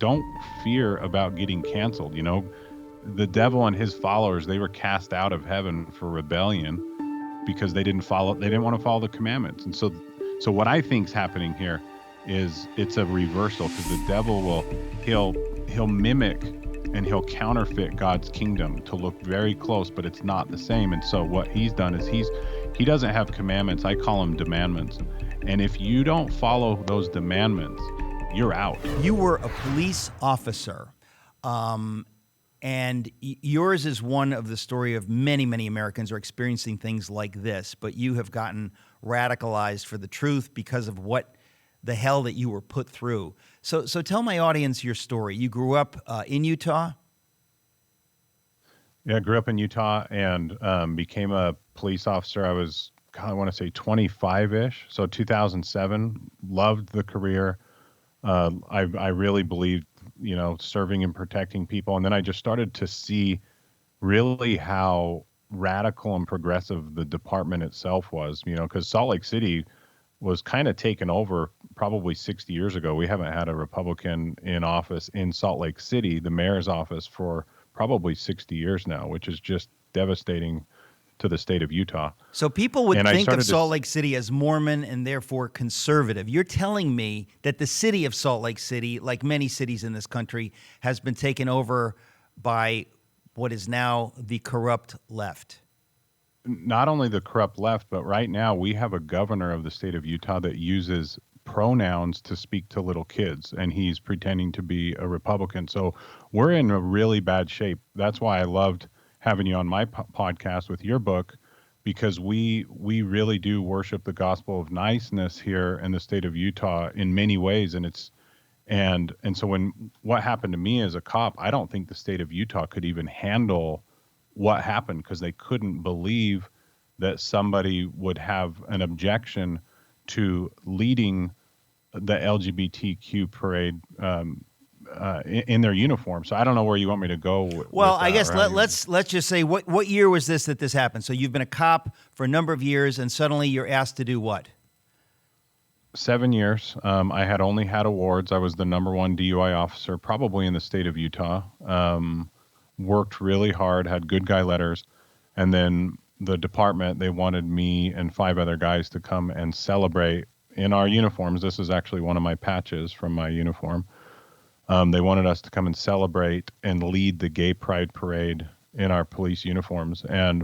don't fear about getting canceled. The devil and his followers, they were cast out of heaven for rebellion because they didn't want to follow the commandments. And so what I think's happening here is it's a reversal, because the devil he'll mimic and he'll counterfeit God's kingdom to look very close, but it's not the same. And so what he's done is he doesn't have commandments. I call them demandments. And if you don't follow those demandments, you're out. You were a police officer, and yours is one of the story of many, many Americans are experiencing things like this, but you have gotten radicalized for the truth because of what the hell that you were put through. So tell my audience your story. You grew up in Utah? Yeah, I grew up in Utah and became a police officer. I was, I want to say 25-ish. So 2007, loved the career. I really believed, serving and protecting people. And then I just started to see really how radical and progressive the department itself was, because Salt Lake City was kind of taken over probably 60 years ago. We haven't had a Republican in office in Salt Lake City, the mayor's office, for probably 60 years now, which is just devastating to the state of Utah. So people would think of Salt Lake City as Mormon and therefore conservative. You're telling me that the city of Salt Lake City, like many cities in this country, has been taken over by what is now the corrupt left. Not only the corrupt left, but right now we have a governor of the state of Utah that uses pronouns to speak to little kids, and he's pretending to be a Republican. So we're in a really bad shape. That's why I loved having you on my podcast with your book, because we really do worship the gospel of niceness here in the state of Utah in many ways. And so when what happened to me as a cop, I don't think the state of Utah could even handle what happened, because they couldn't believe that somebody would have an objection to leading the LGBTQ parade in their uniform. So I don't know where you want me to go with well, that, I guess right? let's just say what year was this that this happened? So you've been a cop for a number of years, and suddenly you're asked to do what? 7 years. I had only had awards. I was the #1 DUI officer, probably in the state of Utah. Worked really hard, had good guy letters. And then the department, they wanted me and 5 other guys to come and celebrate in our uniforms. This is actually one of my patches from my uniform. They wanted us to come and celebrate and lead the gay pride parade in our police uniforms. And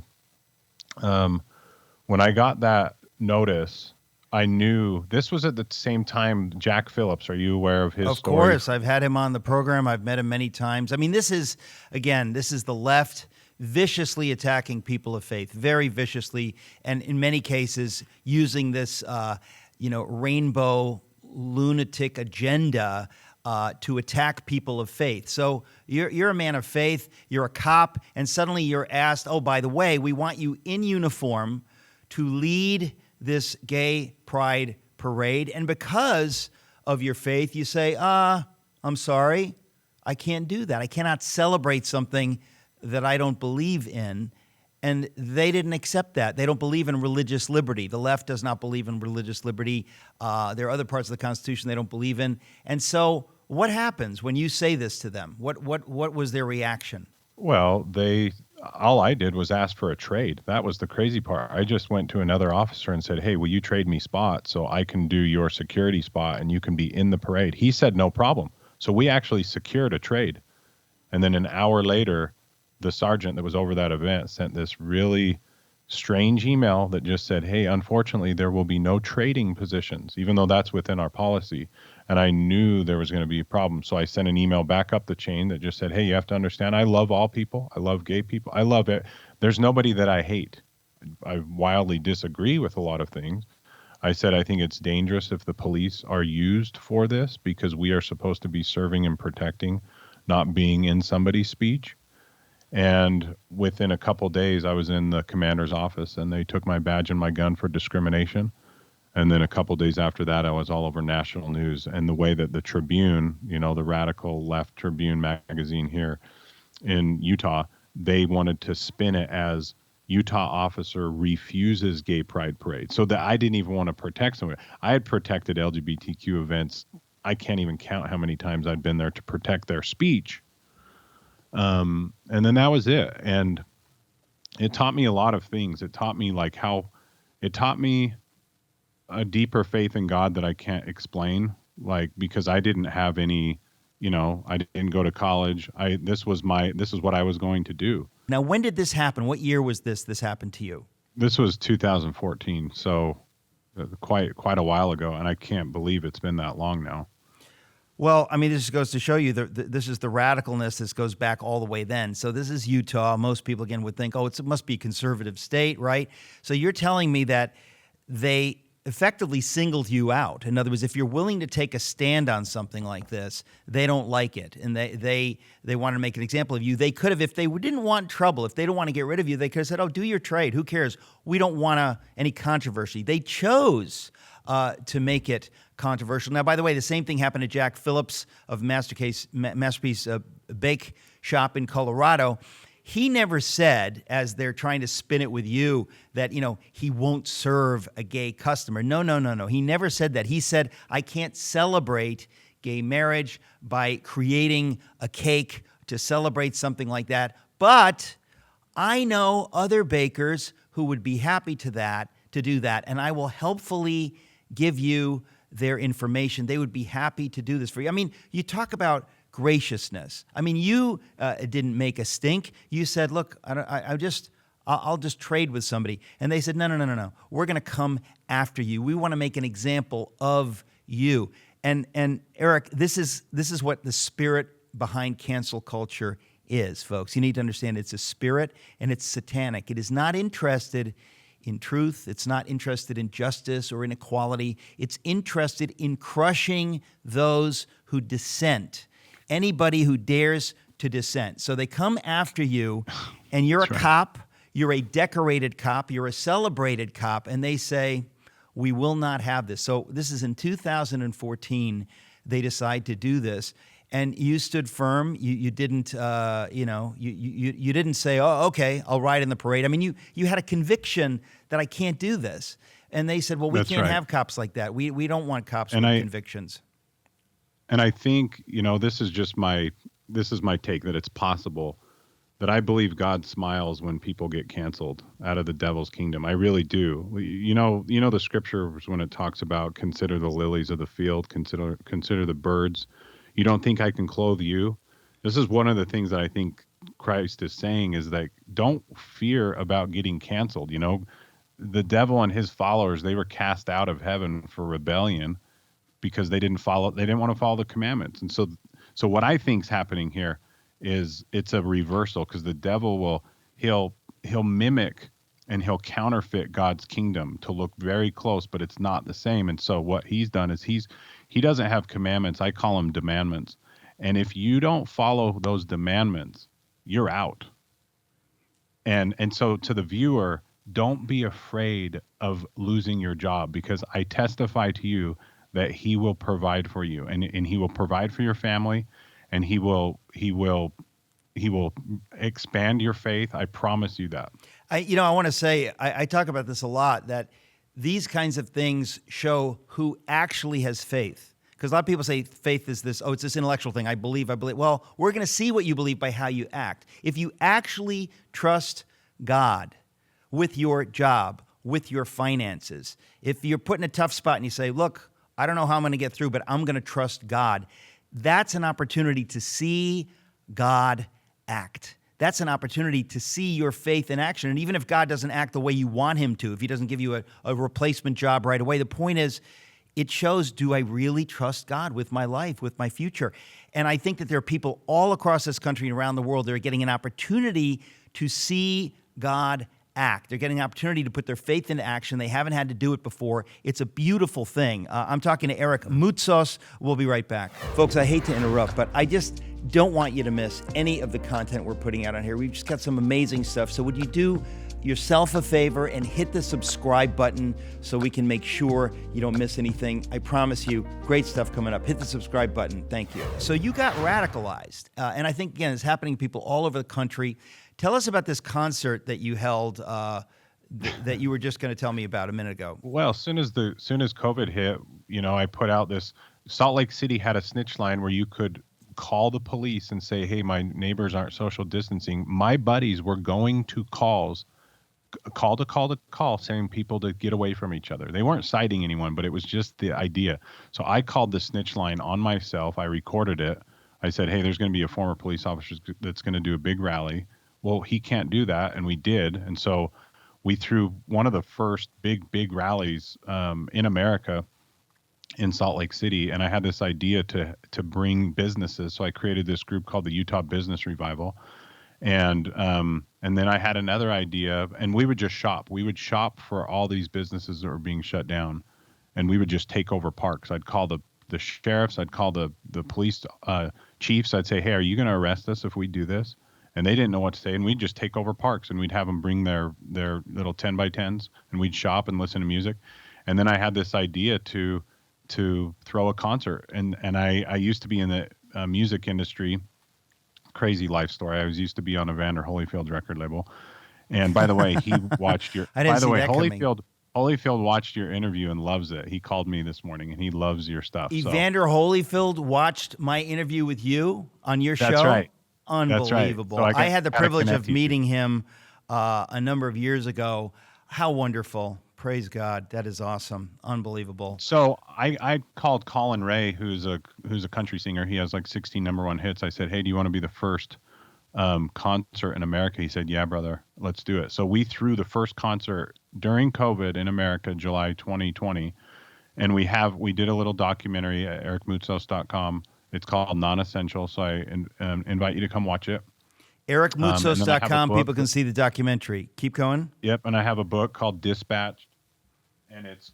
when I got that notice, I knew this was at the same time Jack Phillips. Are you aware of his story? Of course. I've had him on the program. I've met him many times. I mean, this is the left viciously attacking people of faith, very viciously, and in many cases using this, rainbow lunatic agenda to attack people of faith. So you're a man of faith, you're a cop, and suddenly you're asked, oh, by the way, we want you in uniform to lead this gay pride parade. And because of your faith, you say, I'm sorry, I can't do that. I cannot celebrate something that I don't believe in. And they didn't accept that. They don't believe in religious liberty. The left does not believe in religious liberty. There are other parts of the Constitution they don't believe in. And so what happens when you say this to them? What was their reaction? Well, all I did was ask for a trade. That was the crazy part. I just went to another officer and said, hey, will you trade me spots so I can do your security spot and you can be in the parade? He said, no problem. So we actually secured a trade. And then an hour later, the sergeant that was over that event sent this really strange email that just said, hey, unfortunately, there will be no trading positions, even though that's within our policy. And I knew there was going to be a problem. So I sent an email back up the chain that just said, hey, you have to understand, I love all people. I love gay people. I love it. There's nobody that I hate. I wildly disagree with a lot of things. I said, I think it's dangerous if the police are used for this, because we are supposed to be serving and protecting, not being in somebody's speech. And within a couple days, I was in the commander's office and they took my badge and my gun for discrimination. And then a couple days after that, I was all over national news. And the way that the Tribune, the radical left Tribune magazine here in Utah, they wanted to spin it as Utah officer refuses gay pride parade. So that I didn't even want to protect somebody. I had protected LGBTQ events. I can't even count how many times I'd been there to protect their speech. And then that was it. And it taught me a lot of things. It taught me it taught me a deeper faith in God that I can't explain, like, because I didn't have any, I didn't go to college. This was what I was going to do. Now, when did this happen? What year was this happened to you? This was 2014. So quite a while ago. And I can't believe it's been that long now. Well, I mean, this goes to show you that this is the radicalness. This goes back all the way then. So this is Utah. Most people, again, would think, it must be a conservative state, right? So you're telling me that they effectively singled you out. In other words, if you're willing to take a stand on something like this, they don't like it, and they want to make an example of you. They could have, if they didn't want trouble, if they don't want to get rid of you, they could have said, do your trade. Who cares? We don't want any controversy. They chose to make it controversial. Now, by the way, the same thing happened to Jack Phillips of Masterpiece Bake Shop in Colorado. He never said, as they're trying to spin it with you, that, he won't serve a gay customer. No. He never said that. He said, I can't celebrate gay marriage by creating a cake to celebrate something like that. But I know other bakers who would be happy to do that, and I will helpfully give you their information. They would be happy to do this for you. I mean, you talk about graciousness. I mean, you didn't make a stink. You said, look, I'll just trade with somebody. And they said, no. We're going to come after you. We want to make an example of you. And Eric, this is what the spirit behind cancel culture is, folks. You need to understand it's a spirit, and it's satanic. It is not interested in truth. It's not interested in justice or in equality. It's interested in crushing those who dissent. Anybody who dares to dissent. So they come after you, and you're a cop, you're a decorated cop, you're a celebrated cop, and they say, we will not have this. So this is in 2014, they decide to do this, and you stood firm. You didn't, you didn't say, okay, I'll ride in the parade. I mean, you had a conviction that I can't do this. And they said, well, we can't have cops like that. We don't want cops with convictions. And I think, this is my take, that it's possible that I believe God smiles when people get canceled out of the devil's kingdom. I really do. You know the scriptures when it talks about consider the lilies of the field, consider the birds. You don't think I can clothe you? This is one of the things that I think Christ is saying, is that don't fear about getting canceled. The devil and his followers, they were cast out of heaven for rebellion, because they didn't want to follow the commandments. And so what I think is happening here is it's a reversal, because the devil he'll mimic and he'll counterfeit God's kingdom to look very close, but it's not the same. And so what he's done is he doesn't have commandments. I call them demandments. And if you don't follow those demandments, you're out. And so to the viewer, don't be afraid of losing your job, because I testify to you that he will provide for you, and he will provide for your family, and he will expand your faith. I promise you that. I want to say, I talk about this a lot, that these kinds of things show who actually has faith. Because a lot of people say faith is this, it's this intellectual thing. I believe. Well, we're going to see what you believe by how you act. If you actually trust God with your job, with your finances, if you're put in a tough spot and you say, look, I don't know how I'm going to get through, but I'm going to trust God, that's an opportunity to see God act. That's an opportunity to see your faith in action. And even if God doesn't act the way you want him to, if he doesn't give you a replacement job right away, the point is, it shows, do I really trust God with my life, with my future? And I think that there are people all across this country and around the world that are getting an opportunity to see God act. They're getting an opportunity to put their faith into action. They haven't had to do it before. It's a beautiful thing. I'm talking to Eric Moutsos. We'll be right back. Folks, I hate to interrupt, but I just don't want you to miss any of the content we're putting out on here. We've just got some amazing stuff. So would you do yourself a favor and hit the subscribe button so we can make sure you don't miss anything? I promise you, great stuff coming up. Hit the subscribe button. Thank you. So you got radicalized. And I think, again, it's happening to people all over the country. Tell us about this concert that you held that you were just going to tell me about a minute ago. Well, as soon as COVID hit, I put out this. Salt Lake City had a snitch line where you could call the police and say, hey, my neighbors aren't social distancing. My buddies were going to call, saying people to get away from each other. They weren't citing anyone, but it was just the idea. So I called the snitch line on myself. I recorded it. I said, hey, there's going to be a former police officer that's going to do a big rally. Well, he can't do that. And we did. And so we threw one of the first big rallies in America in Salt Lake City. And I had this idea to bring businesses. So I created this group called the Utah Business Revival. And then I had another idea, and we would just shop. We would shop for all these businesses that were being shut down, and we would just take over parks. I'd call the sheriffs. I'd call the police chiefs. I'd say, hey, are you going to arrest us if we do this? And they didn't know what to say, and we'd just take over parks, and we'd have them bring their little 10 by 10s, and we'd shop and listen to music. And then I had this idea to throw a concert, and I used to be in the music industry. Crazy life story. I used to be on Evander Holyfield's record label. And by the way, he watched your Holyfield watched your interview and loves it. He called me this morning and he loves your stuff. Evander Holyfield watched my interview with you on your show. That's right. Unbelievable. That's right. So I had the privilege of meeting him a number of years ago. How wonderful. Praise God. That is awesome. Unbelievable. So I called Colin Ray, who's a country singer. He has like 16 #1 hits. I said, hey, do you want to be the first concert in America? He said, yeah, brother, let's do it. So we threw the first concert during COVID in America, July 2020. And we did a little documentary at ericmoutsos.com. It's called Non-Essential. So I invite you to come watch it. EricMoutsos.com. People can see the documentary. Keep going. Yep. And I have a book called Dispatched, and it's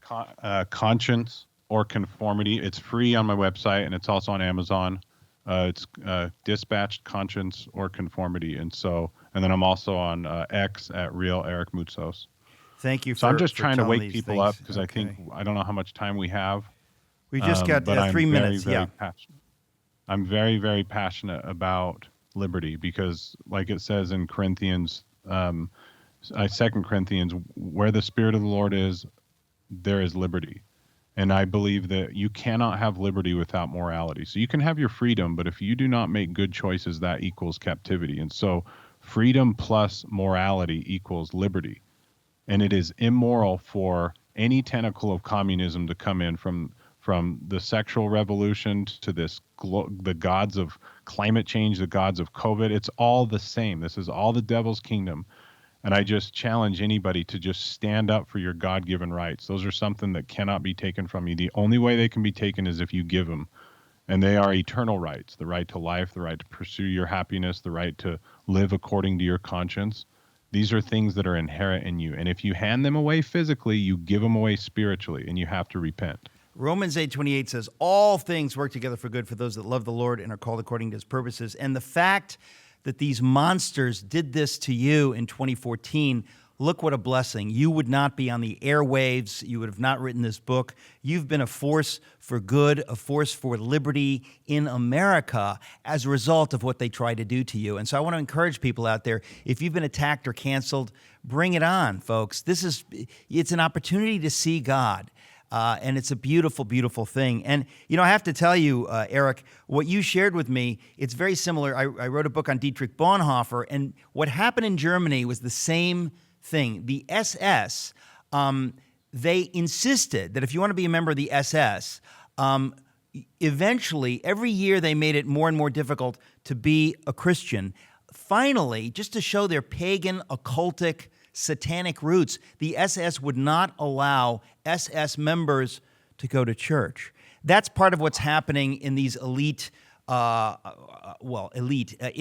Conscience or Conformity. It's free on my website, and it's also on Amazon. It's Dispatched, Conscience or Conformity. And then I'm also on X at Real Eric Moutsos. Thank you. So I'm just trying to wake people things up because I don't know how much time we have. We just got 3 minutes. I'm very, very passionate about liberty, because like it says in Corinthians, 2 Corinthians, where the Spirit of the Lord is, there is liberty. And I believe that you cannot have liberty without morality. So you can have your freedom, but if you do not make good choices, that equals captivity. And so freedom plus morality equals liberty. And it is immoral for any tentacle of communism to come in, from the sexual revolution to the gods of climate change, the gods of COVID. It's all the same. This is all the devil's kingdom. And I just challenge anybody to just stand up for your God-given rights. Those are something that cannot be taken from you. The only way they can be taken is if you give them. And they are eternal rights: the right to life, the right to pursue your happiness, the right to live according to your conscience. These are things that are inherent in you. And if you hand them away physically, you give them away spiritually, and you have to repent. Romans 8:28 says, all things work together for good for those that love the Lord and are called according to his purposes. And the fact that these monsters did this to you in 2014, look what a blessing. You would not be on the airwaves. You would have not written this book. You've been a force for good, a force for liberty in America as a result of what they tried to do to you. And so I want to encourage people out there, if you've been attacked or canceled, bring it on, folks. It's an opportunity to see God. And it's a beautiful, beautiful thing. And, I have to tell you, Eric, what you shared with me, it's very similar. I wrote a book on Dietrich Bonhoeffer, and what happened in Germany was the same thing. The SS, they insisted that if you want to be a member of the SS, eventually, every year they made it more and more difficult to be a Christian. Finally, just to show their pagan, occultic, satanic roots, the SS would not allow SS members to go to church. That's part of what's happening in these elite in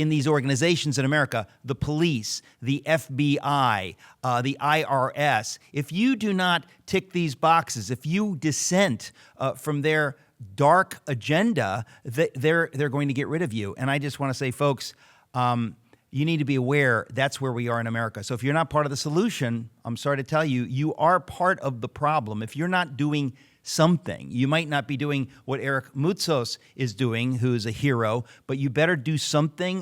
these organizations in America, the police, the FBI, the IRS. If you do not tick these boxes, if you dissent from their dark agenda, they're going to get rid of you. And I just want to say, folks, you need to be aware that's where we are in America. So if you're not part of the solution, I'm sorry to tell you, you are part of the problem. If you're not doing something, you might not be doing what Eric Moutsos is doing, who's a hero, but you better do something